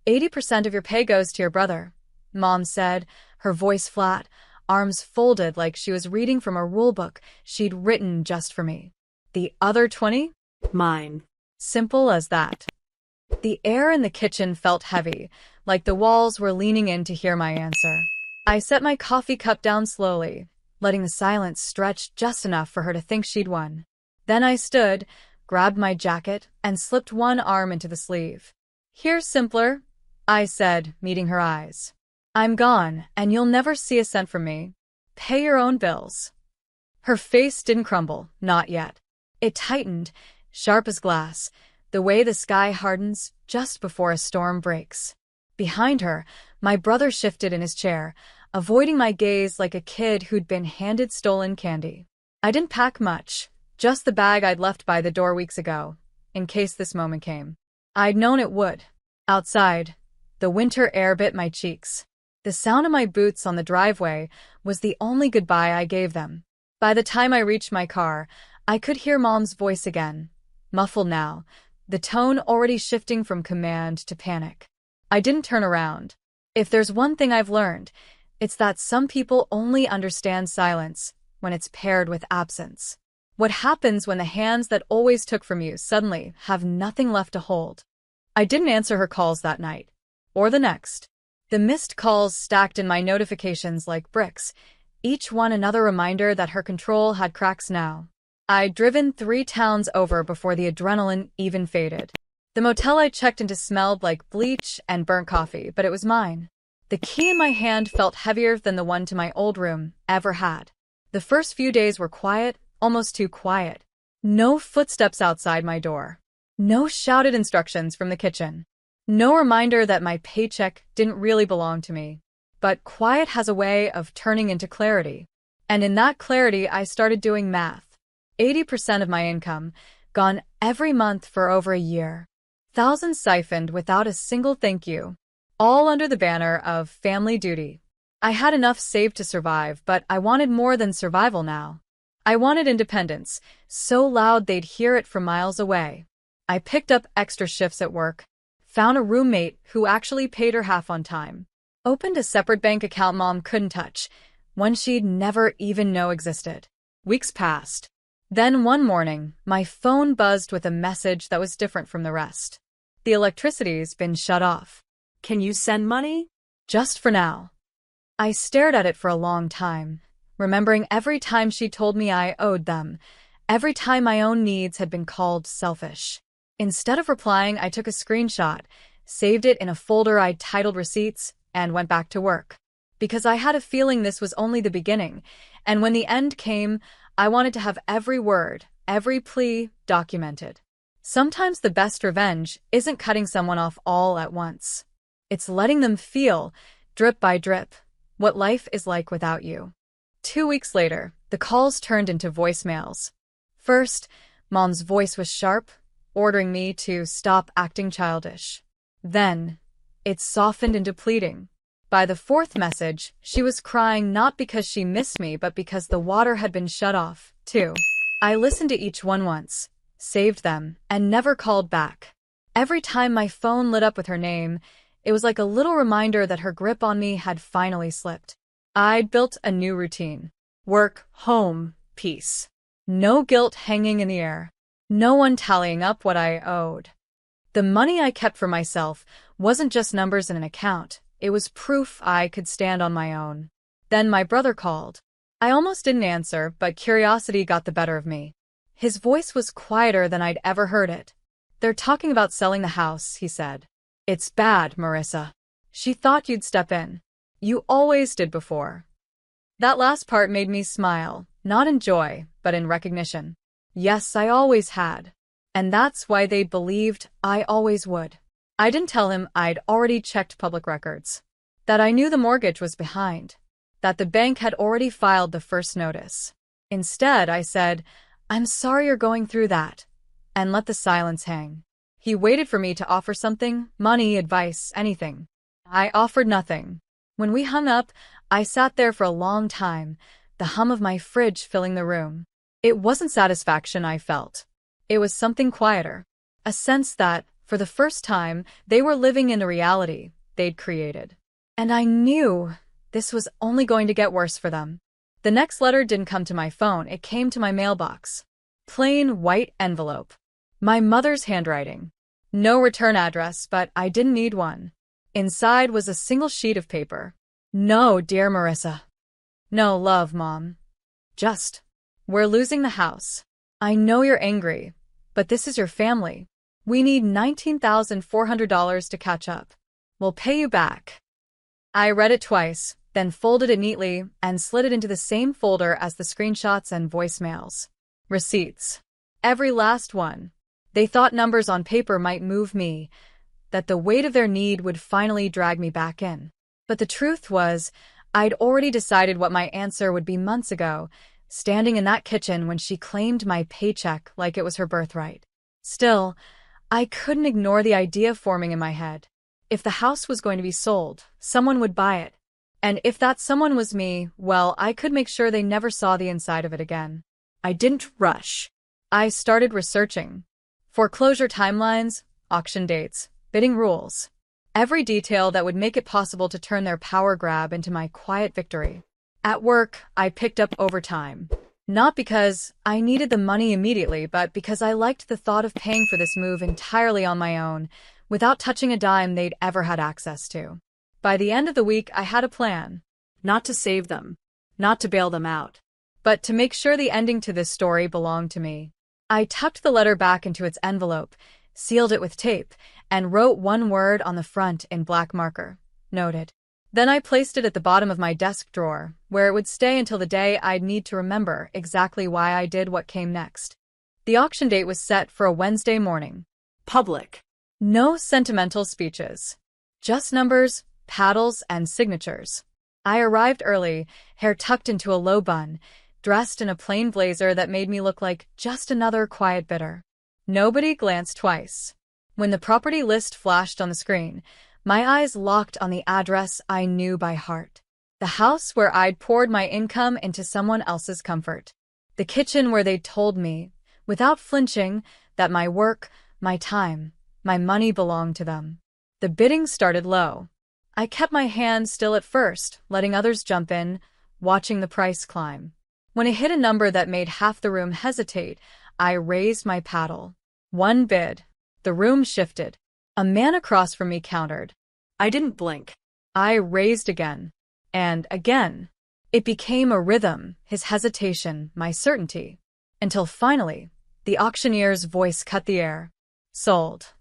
80% of your pay goes to your brother, Mom said, her voice flat, arms folded like she was reading from a rulebook she'd written just for me. The other 20? Mine. Simple as that. The air in the kitchen felt heavy, like the walls were leaning in to hear my answer. I set my coffee cup down slowly, letting the silence stretch just enough for her to think she'd won. Then I stood, grabbed my jacket, and slipped one arm into the sleeve. Here's simpler, I said, meeting her eyes. I'm gone, and you'll never see a cent from me. Pay your own bills. Her face didn't crumble, not yet. It tightened, sharp as glass, the way the sky hardens just before a storm breaks. Behind her, my brother shifted in his chair, avoiding my gaze like a kid who'd been handed stolen candy. I didn't pack much, just the bag I'd left by the door weeks ago, in case this moment came. I'd known it would. Outside, the winter air bit my cheeks. The sound of my boots on the driveway was the only goodbye I gave them. By the time I reached my car, I could hear Mom's voice again, muffled now, the tone already shifting from command to panic. I didn't turn around. If there's one thing I've learned, it's that some people only understand silence when it's paired with absence. What happens when the hands that always took from you suddenly have nothing left to hold? I didn't answer her calls that night, or the next. The missed calls stacked in my notifications like bricks, each one another reminder that her control had cracks now. I'd driven 3 towns over before the adrenaline even faded. The motel I checked into smelled like bleach and burnt coffee, but it was mine. The key in my hand felt heavier than the one to my old room ever had. The first few days were quiet, almost too quiet. No footsteps outside my door. No shouted instructions from the kitchen. No reminder that my paycheck didn't really belong to me. But quiet has a way of turning into clarity. And in that clarity, I started doing math. 80% of my income, gone every month for over a year. Thousands siphoned without a single thank you. All under the banner of family duty. I had enough saved to survive, but I wanted more than survival now. I wanted independence, so loud they'd hear it from miles away. I picked up extra shifts at work, found a roommate who actually paid her half on time, opened a separate bank account Mom couldn't touch, one she'd never even know existed. Weeks passed. Then one morning, my phone buzzed with a message that was different from the rest. The electricity's been shut off. Can you send money? Just for now. I stared at it for a long time, remembering every time she told me I owed them, every time my own needs had been called selfish. Instead of replying, I took a screenshot, saved it in a folder I'd titled Receipts, and went back to work. Because I had a feeling this was only the beginning, and when the end came, I wanted to have every word, every plea documented. Sometimes the best revenge isn't cutting someone off all at once. It's letting them feel, drip by drip, what life is like without you. 2 weeks later, the calls turned into voicemails. First, Mom's voice was sharp, ordering me to stop acting childish. Then, it softened into pleading. By the 4th message, she was crying not because she missed me but because the water had been shut off, too. I listened to each one once, saved them, and never called back. Every time my phone lit up with her name, it was like a little reminder that her grip on me had finally slipped. I'd built a new routine. Work, home, peace. No guilt hanging in the air. No one tallying up what I owed. The money I kept for myself wasn't just numbers in an account. It was proof I could stand on my own. Then my brother called. I almost didn't answer, but curiosity got the better of me. His voice was quieter than I'd ever heard it. "They're talking about selling the house," he said. "It's bad, Marissa. She thought you'd step in. You always did before." That last part made me smile, not in joy, but in recognition. Yes, I always had. And that's why they believed I always would. I didn't tell him I'd already checked public records. That I knew the mortgage was behind. That the bank had already filed the first notice. Instead, I said, "I'm sorry you're going through that," and let the silence hang. He waited for me to offer something, money, advice, anything. I offered nothing. When we hung up, I sat there for a long time, the hum of my fridge filling the room. It wasn't satisfaction I felt. It was something quieter. A sense that, For the first time, they were living in the reality they'd created. And I knew this was only going to get worse for them. The next letter didn't come to my phone, it came to my mailbox. Plain white envelope. My mother's handwriting. No return address, but I didn't need one. Inside was a single sheet of paper. No, dear Marissa. No, love, Mom. Just, we're losing the house. I know you're angry, but this is your family. We need $19,400 to catch up. We'll pay you back. I read it twice, then folded it neatly and slid it into the same folder as the screenshots and voicemails. Receipts. Every last one. They thought numbers on paper might move me, that the weight of their need would finally drag me back in. But the truth was, I'd already decided what my answer would be months ago, standing in that kitchen when she claimed my paycheck like it was her birthright. Still, I couldn't ignore the idea forming in my head. If the house was going to be sold, someone would buy it. And if that someone was me, well, I could make sure they never saw the inside of it again. I didn't rush. I started researching. Foreclosure timelines, auction dates, bidding rules. Every detail that would make it possible to turn their power grab into my quiet victory. At work, I picked up overtime. Not because I needed the money immediately, but because I liked the thought of paying for this move entirely on my own, without touching a dime they'd ever had access to. By the end of the week, I had a plan. Not to save them. Not to bail them out. But to make sure the ending to this story belonged to me. I tucked the letter back into its envelope, sealed it with tape, and wrote one word on the front in black marker. Noted. Then I placed it at the bottom of my desk drawer, where it would stay until the day I'd need to remember exactly why I did what came next. The auction date was set for a Wednesday morning. Public. No sentimental speeches. Just numbers, paddles, and signatures. I arrived early, hair tucked into a low bun, dressed in a plain blazer that made me look like just another quiet bidder. Nobody glanced twice. When the property list flashed on the screen, my eyes locked on the address I knew by heart. The house where I'd poured my income into someone else's comfort. The kitchen where they'd told me, without flinching, that my work, my time, my money belonged to them. The bidding started low. I kept my hand still at first, letting others jump in, watching the price climb. When it hit a number that made half the room hesitate, I raised my paddle. One bid. The room shifted. A man across from me countered. I didn't blink. I raised again. And again. It became a rhythm, his hesitation, my certainty. Until finally, the auctioneer's voice cut the air. Sold.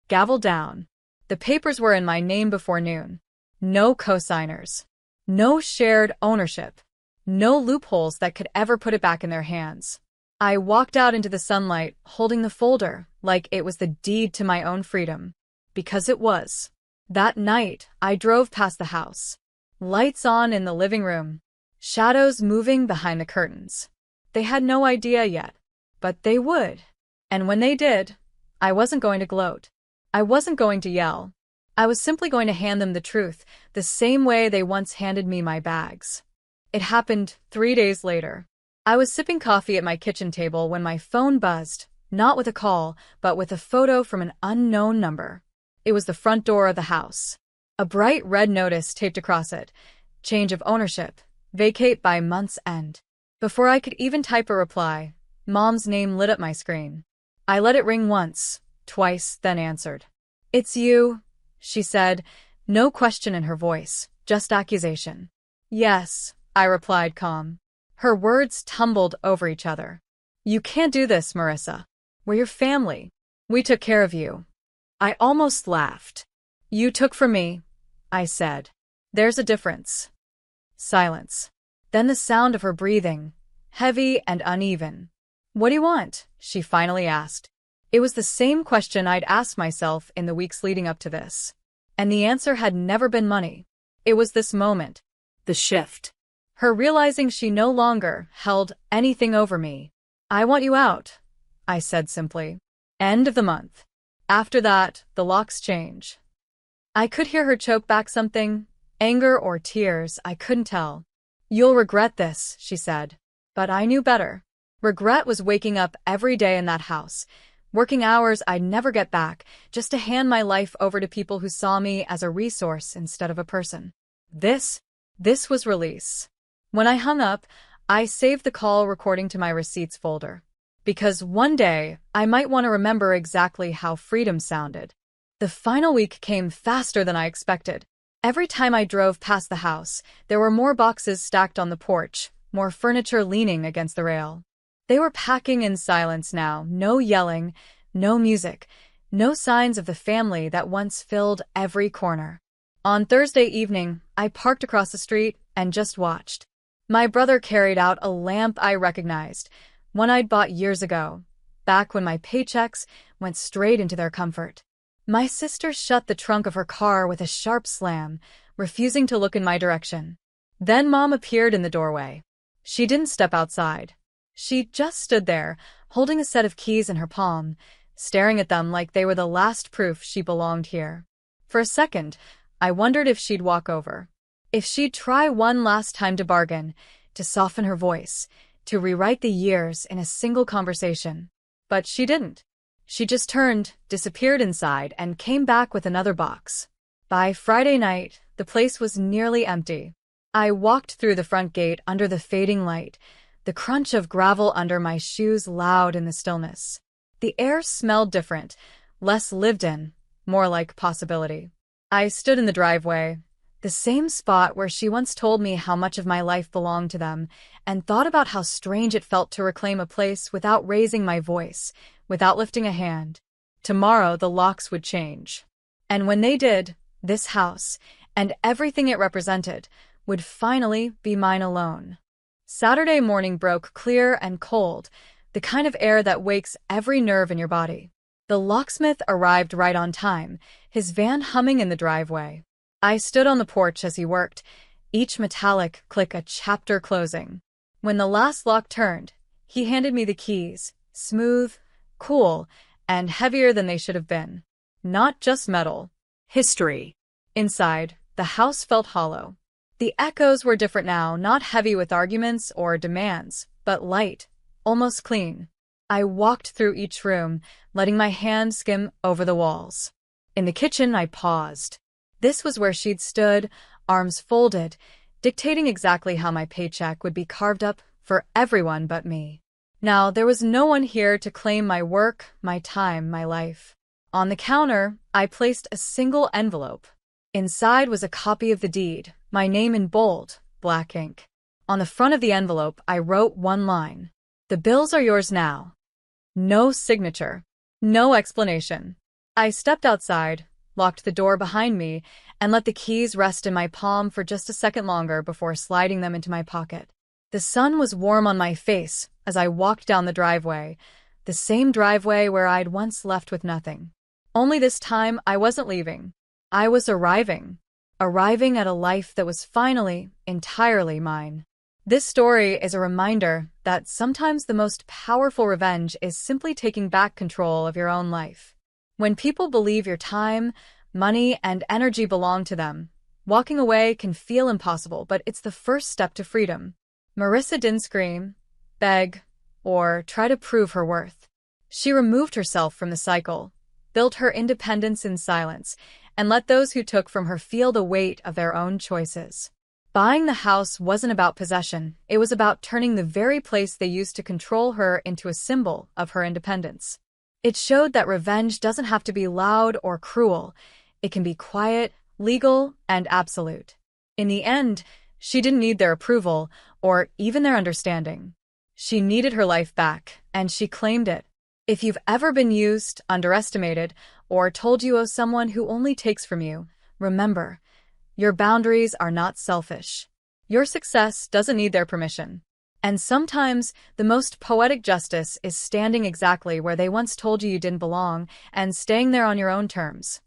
Gavel down. The papers were in my name before noon. No co-signers. No shared ownership. No loopholes that could ever put it back in their hands. I walked out into the sunlight, holding the folder, like it was the deed to my own freedom. Because it was. That night, I drove past the house. Lights on in the living room. Shadows moving behind the curtains. They had no idea yet, but they would. And when they did, I wasn't going to gloat. I wasn't going to yell. I was simply going to hand them the truth, the same way they once handed me my bags. It happened 3 days later. I was sipping coffee at my kitchen table when my phone buzzed, not with a call, but with a photo from an unknown number. It was the front door of the house. A bright red notice taped across it. Change of ownership. Vacate by month's end. Before I could even type a reply, Mom's name lit up my screen. I let it ring once, twice, then answered. "It's you," she said, no question in her voice, just accusation. "Yes," I replied calm. Her words tumbled over each other. "You can't do this, Marissa. We're your family. We took care of you." I almost laughed. "You took from me," I said. "There's a difference." Silence. Then the sound of her breathing, heavy and uneven. "What do you want?" she finally asked. It was the same question I'd asked myself in the weeks leading up to this. And the answer had never been money. It was this moment. The shift. Her realizing she no longer held anything over me. "I want you out," I said simply. End of the month. After that, the locks change. I could hear her choke back something, anger or tears, I couldn't tell. "You'll regret this," she said. But I knew better. Regret was waking up every day in that house, Working hours I'd never get back, just to hand my life over to people who saw me as a resource instead of a person. This was release. When I hung up, I saved the call recording to my receipts folder. Because one day, I might want to remember exactly how freedom sounded. The final week came faster than I expected. Every time I drove past the house, there were more boxes stacked on the porch, more furniture leaning against the rail. They were packing in silence now, no yelling, no music, no signs of the family that once filled every corner. On Thursday evening, I parked across the street and just watched. My brother carried out a lamp I recognized, one I'd bought years ago, back when my paychecks went straight into their comfort. My sister shut the trunk of her car with a sharp slam, refusing to look in my direction. Then Mom appeared in the doorway. She didn't step outside. She just stood there, holding a set of keys in her palm, staring at them like they were the last proof she belonged here. For a second, I wondered if she'd walk over. If she'd try one last time to bargain, to soften her voice, to rewrite the years in a single conversation. But she didn't. She just turned, disappeared inside, and came back with another box. By Friday night, the place was nearly empty. I walked through the front gate under the fading light, the crunch of gravel under my shoes loud in the stillness. The air smelled different, less lived in, more like possibility. I stood in the driveway, the same spot where she once told me how much of my life belonged to them, and thought about how strange it felt to reclaim a place without raising my voice, without lifting a hand. Tomorrow the locks would change. And when they did, this house, and everything it represented, would finally be mine alone. Saturday morning broke clear and cold, the kind of air that wakes every nerve in your body. The locksmith arrived right on time, his van humming in the driveway. I stood on the porch as he worked, each metallic click a chapter closing. When the last lock turned, he handed me the keys, smooth, cool, and heavier than they should have been. Not just metal. History. Inside, the house felt hollow. The echoes were different now, not heavy with arguments or demands, but light, almost clean. I walked through each room, letting my hand skim over the walls. In the kitchen, I paused. This was where she'd stood, arms folded, dictating exactly how my paycheck would be carved up for everyone but me. Now, there was no one here to claim my work, my time, my life. On the counter, I placed a single envelope. Inside was a copy of the deed, my name in bold, black ink. On the front of the envelope, I wrote one line. "The bills are yours now." No signature. No explanation. I stepped outside, locked the door behind me, and let the keys rest in my palm for just a second longer before sliding them into my pocket. The sun was warm on my face as I walked down the driveway, the same driveway where I'd once left with nothing. Only this time, I wasn't leaving. I was arriving at a life that was finally, entirely mine. This story is a reminder that sometimes the most powerful revenge is simply taking back control of your own life. When people believe your time, money, and energy belong to them, walking away can feel impossible, but it's the first step to freedom. Marissa didn't scream, beg, or try to prove her worth. She removed herself from the cycle, built her independence in silence, and let those who took from her feel the weight of their own choices. Buying the house wasn't about possession, it was about turning the very place they used to control her into a symbol of her independence. It showed that revenge doesn't have to be loud or cruel. It can be quiet, legal, and absolute. In the end, she didn't need their approval or even their understanding. She needed her life back, and she claimed it. If you've ever been used, underestimated, or told you owe someone who only takes from you, remember, your boundaries are not selfish. Your success doesn't need their permission. And sometimes, the most poetic justice is standing exactly where they once told you you didn't belong and staying there on your own terms.